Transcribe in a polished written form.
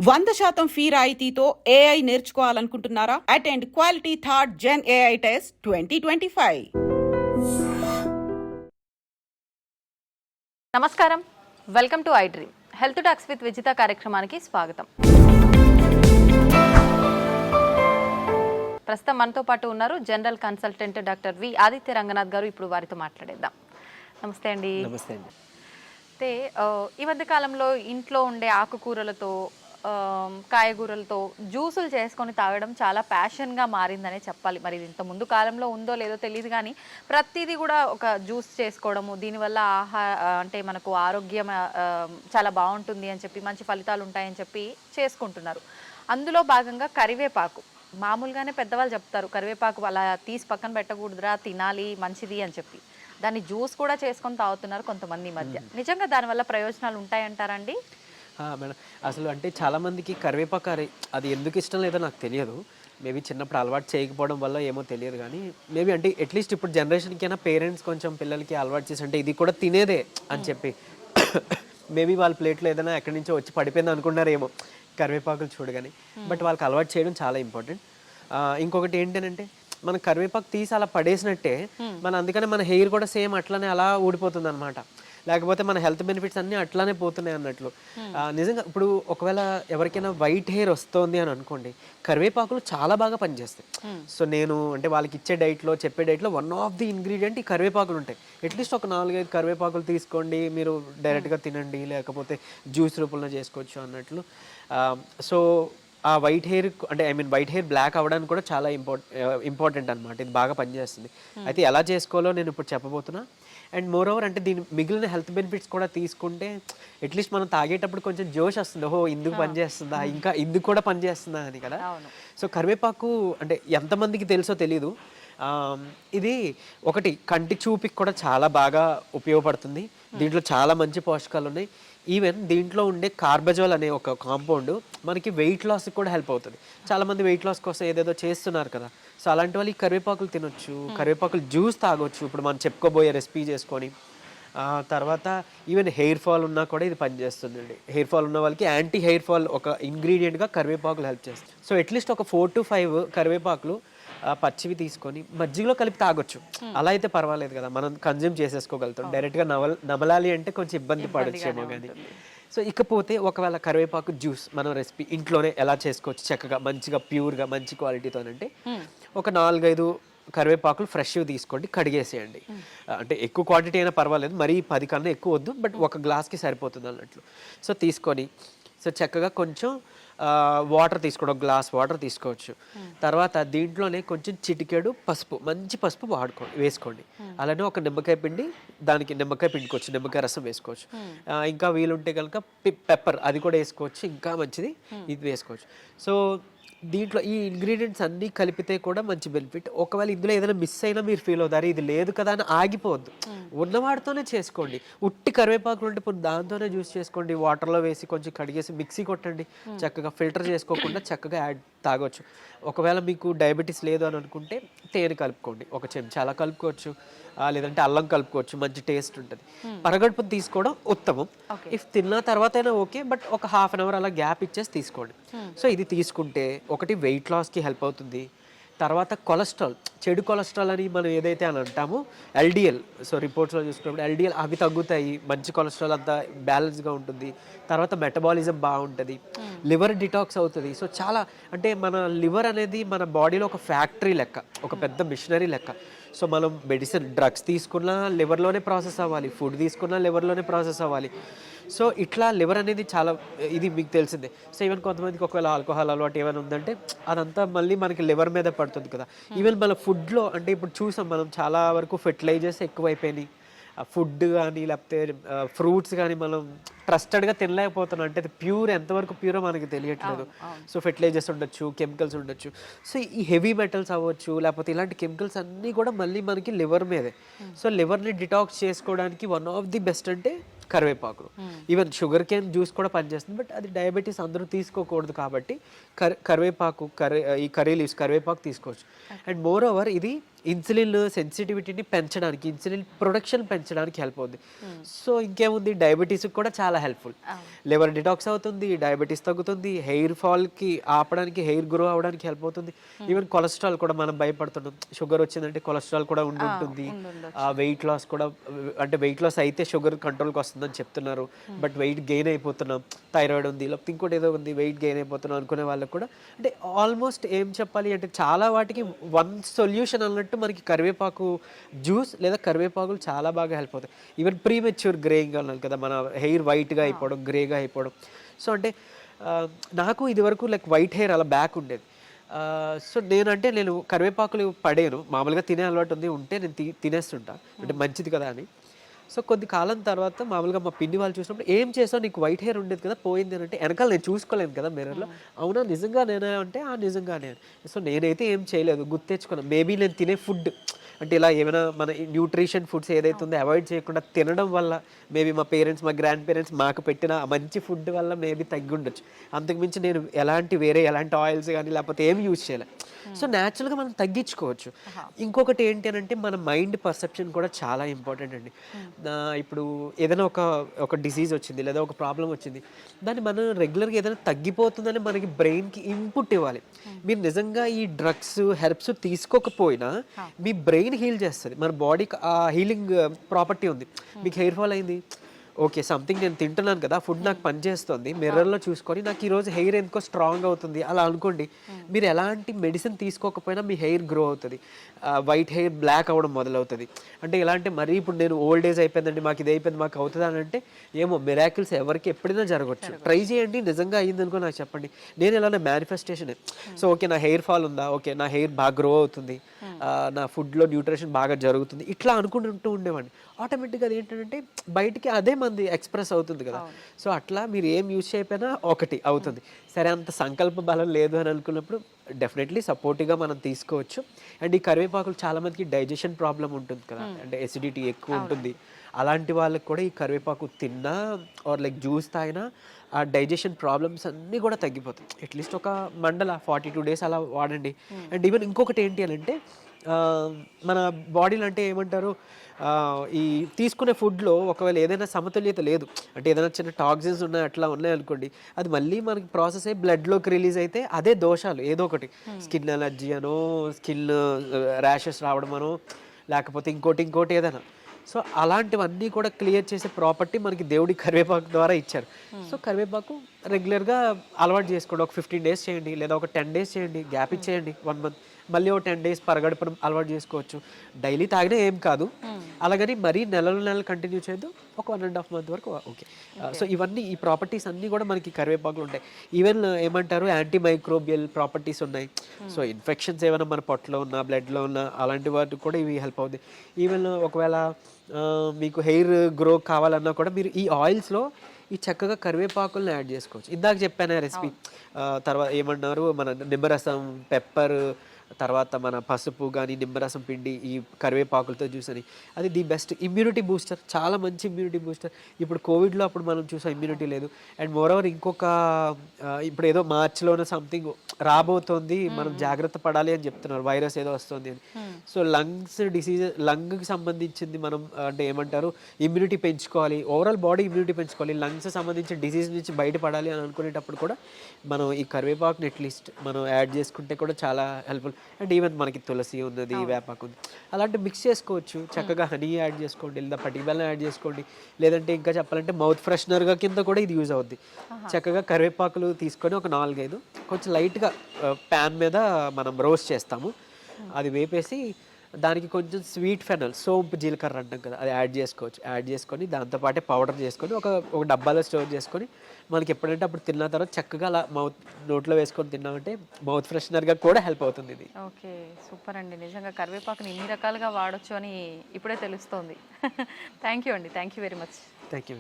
100% fee రాయితీతో AI నేర్చుకోవాలనుకుంటున్నారా? Attend quality third gen AI test 2025. నమస్కారం, welcome to I dream. Health talks with Vijitha కార్యక్రమానికి స్వాగతం. ప్రస్తుతం మనతో పాటు ఉన్నారు general consultant doctor V Aditya Ranganath garu. ఇప్పుడు వారితో మాట్లాడేద్దాం. నమస్తే అండి. నమస్తే అండి. అయితే ఈ మధ్య కాలంలో ఇంట్లో ఉండే ఆకుకూరలతో కాయగూరలతో జ్యూసులు చేసుకొని తాగడం చాలా ప్యాషన్గా మారిందనే చెప్పాలి. మరి ఇంత ముందు కాలంలో ఉందో లేదో తెలియదు, కానీ ప్రతిదీ కూడా ఒక జ్యూస్ చేసుకోవడము, దీనివల్ల అంటే మనకు ఆరోగ్యం చాలా బాగుంటుంది అని చెప్పి, మంచి ఫలితాలు ఉంటాయని చెప్పి చేసుకుంటున్నారు. అందులో భాగంగా కరివేపాకు, మామూలుగానే పెద్దవాళ్ళు చెప్తారు కరివేపాకు అలా తీసి పక్కన పెట్టకూడదురా, తినాలి, మంచిది అని చెప్పి. దాన్ని జ్యూస్ కూడా చేసుకొని తాగుతున్నారు కొంతమంది ఈ మధ్య. నిజంగా దానివల్ల ప్రయోజనాలు ఉంటాయంటారండి? మేడం, అసలు అంటే చాలామందికి కరివేపాకు అది ఎందుకు ఇష్టం లేదో నాకు తెలియదు. మేబీ చిన్నప్పుడు అలవాటు చేయకపోవడం వల్ల ఏమో తెలియదు, కానీ మేబీ అంటే అట్లీస్ట్ ఇప్పుడు జనరేషన్కి అయినా పేరెంట్స్ కొంచెం పిల్లలకి అలవాటు చేసి అంటే ఇది కూడా తినేదే అని చెప్పి మేబీ వాళ్ళ ప్లేట్లో ఏదైనా ఎక్కడి నుంచో వచ్చి పడిపోయింది అనుకున్నారేమో కరివేపాకులు చూడగానే. బట్ వాళ్ళకి అలవాటు చేయడం చాలా ఇంపార్టెంట్. ఇంకొకటి ఏంటంటే మన కరివేపాకు తీసి అలా పడేసినట్టే అందుకనే మన హెయిర్ కూడా సేమ్ అట్లానే అలా ఊడిపోతుంది అనమాట. లేకపోతే మన హెల్త్ బెనిఫిట్స్ అన్నీ అట్లానే పోతున్నాయి అన్నట్లు. నిజంగా ఇప్పుడు ఒకవేళ ఎవరికైనా వైట్ హెయిర్ వస్తుంది అని అనుకోండి, కరివేపాకులు చాలా బాగా పనిచేస్తాయి. సో నేను అంటే వాళ్ళకి ఇచ్చే డైట్లో చెప్పే డైట్లో వన్ ఆఫ్ ది ఇంగ్రీడియంట్ ఈ కరివేపాకులు ఉంటాయి. అట్లీస్ట్ ఒక 4-5 కరివేపాకులు తీసుకోండి, మీరు డైరెక్ట్గా తినండి, లేకపోతే జ్యూస్ రూపంలో చేసుకోవచ్చు అన్నట్లు. సో ఆ వైట్ హెయిర్ అంటే వైట్ హెయిర్ బ్లాక్ అవ్వడానికి కూడా చాలా ఇంపార్టెంట్ అనమాట. ఇది బాగా పనిచేస్తుంది. అయితే ఎలా చేసుకోవాలో నేను ఇప్పుడు చెప్పబోతున్నా. అండ్ మోర్ ఓవర్ అంటే దీని మిగిలిన హెల్త్ బెనిఫిట్స్ కూడా తీసుకుంటే అట్లీస్ట్ మనం తాగేటప్పుడు కొంచెం జోష్ వస్తుంది, ఓహో ఇందుకు పనిచేస్తుందా, ఇంకా ఇందుకు కూడా పనిచేస్తుందా అని కదా. సో కరివేపాకు అంటే ఎంతమందికి తెలుసో తెలీదు. ఇది ఒకటి కంటి చూపుకి కూడా చాలా బాగా ఉపయోగపడుతుంది. దీంట్లో చాలా మంచి పోషకాలు ఉన్నాయి. ఈవెన్ దీంట్లో ఉండే కార్బజోల్ అనే ఒక కాంపౌండ్ మనకి వెయిట్ లాస్కి కూడా హెల్ప్ అవుతుంది. చాలామంది వెయిట్ లాస్ కోసం ఏదేదో చేస్తున్నారు కదా. సో అలాంటి వాళ్ళు ఈ కరివేపాకులు తినొచ్చు, కరివేపాకులు జ్యూస్ తాగొచ్చు ఇప్పుడు మనం చెప్పుకోబోయే రెసిపీ చేసుకొని. తర్వాత ఈవెన్ హెయిర్ ఫాల్ ఉన్నా కూడా ఇది పనిచేస్తుందండి. హెయిర్ ఫాల్ ఉన్న వాళ్ళకి యాంటీ హెయిర్ ఫాల్ ఒక ఇంగ్రీడియంట్గా కరివేపాకులు హెల్ప్ చేస్తుంది. సో అట్లీస్ట్ ఒక 4 to 5 కరివేపాకులు పచ్చివి తీసుకొని మజ్జిగలో కలిపి తాగొచ్చు. అలా అయితే పర్వాలేదు కదా, మనం కన్జ్యూమ్ చేసేసుకోగలుగుతాం. డైరెక్ట్గా నమలాలి అంటే కొంచెం ఇబ్బంది పడొచ్చేమో కానీ. సో ఇకపోతే ఒకవేళ కరివేపాకు జ్యూస్ మనం రెసిపీ ఇంట్లోనే ఎలా చేసుకోవచ్చు చక్కగా మంచిగా ప్యూర్గా మంచి క్వాలిటీతోనంటే, ఒక 4-5 కరివేపాకులు ఫ్రెష్ తీసుకోండి, కడిగేసేయండి. అంటే ఎక్కువ క్వాంటిటీ అయినా పర్వాలేదు, మరీ 10 కన్నా ఎక్కువ వద్దు, బట్ ఒక గ్లాస్కి సరిపోతుంది అన్నట్లు. సో తీసుకొని సో చక్కగా కొంచెం వాటర్ తీసుకోండి, ఒక గ్లాస్ వాటర్ తీసుకోవచ్చు. తర్వాత దీంట్లోనే కొంచెం చిటికెడు పసుపు, మంచి పసుపు వేసుకోండి. అలానే ఒక నిమ్మకాయ పిండి, దానికి నిమ్మకాయ పిండుకోవచ్చు, నిమ్మకాయ రసం వేసుకోవచ్చు. ఇంకా వీలుంటే కనుక పెప్పర్ అది కూడా వేసుకోవచ్చు, ఇంకా మంచిది ఇది వేసుకోవచ్చు. సో దీంట్లో ఈ ఇంగ్రీడియంట్స్ అన్నీ కలిపితే కూడా మంచి బెనిఫిట్. ఒకవేళ ఇందులో ఏదైనా మిస్ అయినా మీరు ఫీల్ అవుతారు, ఇది లేదు కదా అని ఆగిపోవద్దు, ఉన్నవాడితోనే చేసుకోండి. ఉట్టి కరివేపాకులు ఉంటే ఇప్పుడు దాంతోనే జ్యూస్ చేసుకోండి, వాటర్లో వేసి కొంచెం కడిగేసి మిక్సీ కొట్టండి, చక్కగా ఫిల్టర్ చేసుకోకుండా చక్కగా తాగొచ్చు. ఒకవేళ మీకు డయాబెటీస్ లేదు అని అనుకుంటే తేనె కలుపుకోండి, ఒక చెంచా అలా కలుపుకోవచ్చు, లేదంటే అల్లం కలుపుకోవచ్చు, మంచి టేస్ట్ ఉంటుంది. పరగడుపు తీసుకోవడం ఉత్తమం. ఇఫ్ తిన్న తర్వాత అయినా ఓకే, బట్ ఒక 1/2 hour అలా గ్యాప్ ఇచ్చేసి తీసుకోండి. సో ఇది తీసుకుంటే ఒకటి వెయిట్ లాస్కి హెల్ప్ అవుతుంది. తర్వాత కొలెస్ట్రాల్, చెడు కొలెస్ట్రాల్ అని మనం ఏదైతే అని అంటామో ఎల్డిఎల్, సో రిపోర్ట్స్లో చూసుకున్నప్పుడు ఎల్డిఎల్ అవి తగ్గుతాయి, మంచి కొలెస్ట్రాల్ అంతా బ్యాలెన్స్గా ఉంటుంది. తర్వాత మెటబాలిజం బాగుంటుంది, లివర్ డిటాక్స్ అవుతుంది. సో చాలా అంటే మన లివర్ అనేది మన బాడీలో ఒక ఫ్యాక్టరీ లెక్క, ఒక పెద్ద మిషనరీ లెక్క. సో మనం డ్రగ్స్ తీసుకున్నా లివర్లోనే ప్రాసెస్ అవ్వాలి, ఫుడ్ తీసుకున్నా లివర్లోనే ప్రాసెస్ అవ్వాలి. సో ఇట్లా లివర్ అనేది చాలా ఇది మీకు తెలిసిందే. సో ఈవెన్ కొంతమందికి ఒకవేళ ఆల్కహాల్ అలవాటు ఏమైనా ఉందంటే అదంతా మళ్ళీ మనకి లివర్ మీద పడుతుంది కదా. ఈవెన్ మన ఫుడ్లో అంటే ఇప్పుడు చూసాం మనం చాలా వరకు ఫెర్టిలైజర్స్ ఎక్కువైపోయినాయి. ఫుడ్ కానీ లేకపోతే ఫ్రూట్స్ కానీ మనం ట్రస్టెడ్గా తినలేకపోతున్నాం. అంటే అది ప్యూర్ ఎంతవరకు ప్యూరో మనకి తెలియట్లేదు. సో ఫెర్టిలైజర్స్ ఉండొచ్చు, కెమికల్స్ ఉండొచ్చు. సో ఈ హెవీ మెటల్స్ అవ్వచ్చు, లేకపోతే ఇలాంటి కెమికల్స్ అన్నీ కూడా మళ్ళీ మనకి లివర్ మీదే. సో లివర్ని డిటాక్స్ చేసుకోవడానికి వన్ ఆఫ్ ది బెస్ట్ అంటే కరివేపాకులు. ఈవెన్ షుగర్ కేన్ జ్యూస్ కూడా పనిచేస్తుంది, బట్ అది డయాబెటీస్ అందరూ తీసుకోకూడదు కాబట్టి కరివేపాకు ఈ కర్రీ లీవ్స్ కరివేపాకు తీసుకోవచ్చు. అండ్ మోర్ ఓవర్ ఇది ఇన్సులిన్ సెన్సిటివిటీని పెంచడానికి, ఇన్సులిన్ ప్రొడక్షన్ పెంచడానికి హెల్ప్ అవుతుంది. సో ఇంకేముంది, డయాబెటీస్కి కూడా చాలా చాలా హెల్ప్ఫుల్. లివర్ డిటాక్స్ అవుతుంది, డయాబెటీస్ తగ్గుతుంది, హెయిర్ ఫాల్కి ఆపడానికి, హెయిర్ గ్రో అవడానికి హెల్ప్ అవుతుంది. ఈవెన్ కొలెస్ట్రాల్ కూడా మనం భయపడుతున్నాం, షుగర్ వచ్చిందంటే కొలెస్ట్రాల్ కూడా ఉంటుంది. వెయిట్ లాస్ కూడా, అంటే వెయిట్ లాస్ అయితే షుగర్ కంట్రోల్కి వస్తుందని చెప్తున్నారు, బట్ వెయిట్ గెయిన్ అయిపోతున్నాం, థైరాయిడ్ ఉంది, లేకపోతే ఇంకోటి ఏదో ఉంది, వెయిట్ గెయిన్ అయిపోతున్నాం అనుకునే వాళ్ళకి కూడా, అంటే ఆల్మోస్ట్ ఏం చెప్పాలి అంటే చాలా వాటికి వన్ సొల్యూషన్ అన్నట్టు మనకి కరివేపాకు జ్యూస్ లేదా కరివేపాకులు చాలా బాగా హెల్ప్ అవుతాయి. ఈవెన్ ప్రీమెచ్యూర్ గ్రేయింగ్ అన్నారు కదా, మన హెయిర్ వైట్గా అయిపోవడం, గ్రేగా అయిపోవడం. సో అంటే నాకు ఇదివరకు లైక్ వైట్ హెయిర్ అలా బ్యాక్ ఉండేది. సో నేను కరివేపాకులు పడేను, మామూలుగా తినే అలవాటు ఉంటే నేను తినేస్తుంటా, అంటే మంచిది కదా అని. సో కొద్ది కాలం తర్వాత మామూలుగా మా పిన్ని వాళ్ళు చూసినప్పుడు, ఏం చేసావు, నీకు వైట్ హెయిర్ ఉండేది కదా పోయింది అని అంటే, వెనకాల నేను చూసుకోలేను కదా మిర్రర్లో. అవునా నిజంగా నేనే అంటే నిజంగానే. సో నేనైతే ఏం చేయలేదు, గుర్తు తెచ్చుకున్నాను. మేబీ నేను తినే ఫుడ్ అంటే ఇలా ఏమైనా మన న్యూట్రిషన్ ఫుడ్స్ ఏదైతే ఉందో అవాయిడ్ చేయకుండా తినడం వల్ల, మేబీ మా పేరెంట్స్, మా గ్రాండ్ పేరెంట్స్ మాకు పెట్టిన మంచి ఫుడ్ వల్ల మేబీ తగ్గి ఉండొచ్చు. అంతకుమించి నేను ఎలాంటి ఆయిల్స్ కానీ లేకపోతే ఏమి యూజ్ చేయలేదు. సో న్యాచురల్గా మనం తగ్గించుకోవచ్చు. ఇంకొకటి ఏంటి అని అంటే, మన మైండ్ పర్సెప్షన్ కూడా చాలా ఇంపార్టెంట్ అండి. ఇప్పుడు ఏదైనా ఒక డిసీజ్ వచ్చింది లేదా ఒక ప్రాబ్లం వచ్చింది, దాన్ని మనం రెగ్యులర్గా ఏదైనా తగ్గిపోతుందని మనకి బ్రెయిన్కి ఇన్పుట్ ఇవ్వాలి. మీరు నిజంగా ఈ డ్రగ్స్, హెర్బ్స్ తీసుకోకపోయినా మీ బ్రెయిన్ హీల్ చేస్తుంది. మన బాడీకి ఆ హీలింగ్ ప్రాపర్టీ ఉంది. మీకు హెయిర్ ఫాల్ అయింది, ఓకే సంథింగ్ నేను తింటున్నాను కదా, ఫుడ్ నాకు పనిచేస్తుంది, మిర్రర్లో చూసుకొని నాకు ఈరోజు హెయిర్ ఎందుకో స్ట్రాంగ్ అవుతుంది అలా అనుకోండి. మీరు ఎలాంటి మెడిసిన్ తీసుకోకపోయినా మీ హెయిర్ గ్రో అవుతుంది, వైట్ హెయిర్ బ్లాక్ అవ్వడం మొదలవుతుంది. అంటే ఎలా అంటే, మరీ ఇప్పుడు నేను ఓల్డ్ ఏజ్ అయిపోయిందండి, మాకు ఇది అయిపోయింది, మాకు అవుతుంది అని అంటే, ఏమో మిరాకిల్స్ ఎవరికి ఎప్పుడైనా జరగవచ్చు. ట్రై చేయండి, నిజంగా అయ్యింది అనుకో నాకు చెప్పండి. నేను ఎలానే మేనిఫెస్టేషన్. సో ఓకే నా హెయిర్ ఫాల్ ఉందా, ఓకే నా హెయిర్ బాగా గ్రో అవుతుంది, నా ఫుడ్లో న్యూట్రిషన్ బాగా జరుగుతుంది, ఇట్లా అనుకుంటూ ఉండేవాడిని. ఆటోమేటిక్గా అది ఏంటంటే బయటికి అదే మంది ఎక్స్ప్రెస్ అవుతుంది కదా. సో అట్లా మీరు ఏం యూజ్ చేయకపోయినా ఒకటి అవుతుంది. సరే అంత సంకల్ప బలం లేదు అని అనుకున్నప్పుడు డెఫినెట్లీ సపోర్టివ్గా మనం తీసుకోవచ్చు. అండ్ ఈ కరివేపాకులు చాలా మందికి డైజెషన్ ప్రాబ్లం ఉంటుంది కదా, అంటే ఎసిడిటీ ఎక్కువ ఉంటుంది. అలాంటి వాళ్ళకి కూడా ఈ కరివేపాకు తిన్నా ఆర్ లైక్ జ్యూస్ తాగినా ఆ డైజెషన్ ప్రాబ్లమ్స్ అన్నీ కూడా తగ్గిపోతాయి. అట్లీస్ట్ ఒక 42 days అలా వాడండి. అండ్ ఈవెన్ ఇంకొకటి ఏంటి అని అంటే, మన బాడీలో అంటే ఏమంటారు, ఈ తీసుకునే ఫుడ్లో ఒకవేళ ఏదైనా సమతుల్యత లేదు అంటే, ఏదైనా చిన్న టాక్సిన్స్ ఉన్నాయి అట్లా ఉన్నాయనుకోండి, అది మళ్ళీ మనకి ప్రాసెస్ అయ్యి బ్లడ్లోకి రిలీజ్ అయితే అదే దోషాలు ఏదో ఒకటి, స్కిన్ అలర్జీ అనో, స్కిన్ ర్యాషెస్ రావడం అనో, లేకపోతే ఇంకోటి ఏదైనా. సో అలాంటివన్నీ కూడా క్లియర్ చేసే ప్రాపర్టీ మనకి దేవుడి కరివేపాకు ద్వారా ఇచ్చారు. సో కరివేపాకు రెగ్యులర్గా అలవాటు చేసుకోండి. ఒక 15 days చేయండి, లేదా ఒక 10 days చేయండి, గ్యాప్ ఇచ్చేయండి 1 month, మళ్ళీ ఒక 10 days పరగడపడం అలవాటు చేసుకోవచ్చు. డైలీ తాగినా ఏం కాదు, అలాగని మరీ నెలలు కంటిన్యూ చేయొద్దు. ఒక 1.5 month వరకు ఓకే. సో ఇవన్నీ, ఈ ప్రాపర్టీస్ అన్నీ కూడా మనకి కరివేపాకులు ఉంటాయి. ఈవెన్ ఏమంటారు, యాంటీ మైక్రోబియల్ ప్రాపర్టీస్ ఉన్నాయి. సో ఇన్ఫెక్షన్స్ ఏమైనా మన పొట్టలో ఉన్నా, బ్లడ్లో ఉన్నా, అలాంటి వాటికి కూడా ఇవి హెల్ప్ అవుతుంది. ఈవెన్ ఒకవేళ మీకు హెయిర్ గ్రో కావాలన్నా కూడా మీరు ఈ ఆయిల్స్లో ఈ చక్కగా కరివేపాకులను యాడ్ చేసుకోవచ్చు. ఇందాక చెప్పాను రెసిపీ. తర్వాత ఏమన్నారు, మన నిమ్మరసం, పెప్పర్, తర్వాత మన పసుపు కానీ నిమ్మరసం పిండి, ఈ కరివేపాకులతో జ్యూస్ అని, అది ది బెస్ట్ ఇమ్యూనిటీ బూస్టర్, చాలా మంచి ఇమ్యూనిటీ బూస్టర్. ఇప్పుడు కోవిడ్లో అప్పుడు మనం చూసాం ఇమ్యూనిటీ లేదు. అండ్ మోరోవర్ ఇంకొక ఇప్పుడు ఏదో మార్చిలోనే సంథింగ్ రాబోతోంది, మనం జాగ్రత్త పడాలి అని చెప్తున్నారు, వైరస్ ఏదో వస్తుంది అని. సో లంగ్స్ డిసీజ్, లంగ్కి సంబంధించింది మనం అంటే ఏమంటారు, ఇమ్యూనిటీ పెంచుకోవాలి, ఓవరాల్ బాడీ ఇమ్యూనిటీ పెంచుకోవాలి, లంగ్స్ సంబంధించిన డిసీజ్ నుంచి బయటపడాలి అని అనుకునేటప్పుడు కూడా మనం ఈ కరివేపాకుని అట్లీస్ట్ మనం యాడ్ చేసుకుంటే కూడా చాలా హెల్ప్ఫుల్. అండ్ ఈవెన్ మనకి తులసి ఉన్నది, వేపాకు ఉంది, అలాంటి మిక్స్ చేసుకోవచ్చు. చక్కగా హనీ యాడ్ చేసుకోండి, లేదా పటిక బెల్లం యాడ్ చేసుకోండి, లేదంటే ఇంకా చెప్పాలంటే మౌత్ ఫ్రెషనర్గా కింద కూడా ఇది యూజ్ అవుద్ది. చక్కగా కరివేపాకులు తీసుకొని ఒక 4-5 కొంచెం లైట్గా ప్యాన్ మీద మనం రోస్ట్ చేస్తాము, అది వేపేసి దానికి కొంచెం స్వీట్ ఫెనల్, సోంపు జీలకర్ర అంటాం కదా, అది యాడ్ చేసుకోవచ్చు. యాడ్ చేసుకొని దాంతోపాటే పౌడర్ చేసుకొని ఒక డబ్బాలో స్టోర్ చేసుకొని మనకి ఎప్పుడంటే అప్పుడు తిన్న తర్వాత చక్కగా అలా నోట్లో వేసుకొని తిన్నామంటే మౌత్ ఫ్రెషనర్గా కూడా హెల్ప్ అవుతుంది ఇది. ఓకే, సూపర్ అండి. నిజంగా కరివేపాకుని ఇన్ని రకాలుగా వాడొచ్చు అని ఇప్పుడే తెలుస్తోంది. థ్యాంక్ యూ అండి, thank you very much. Thank you.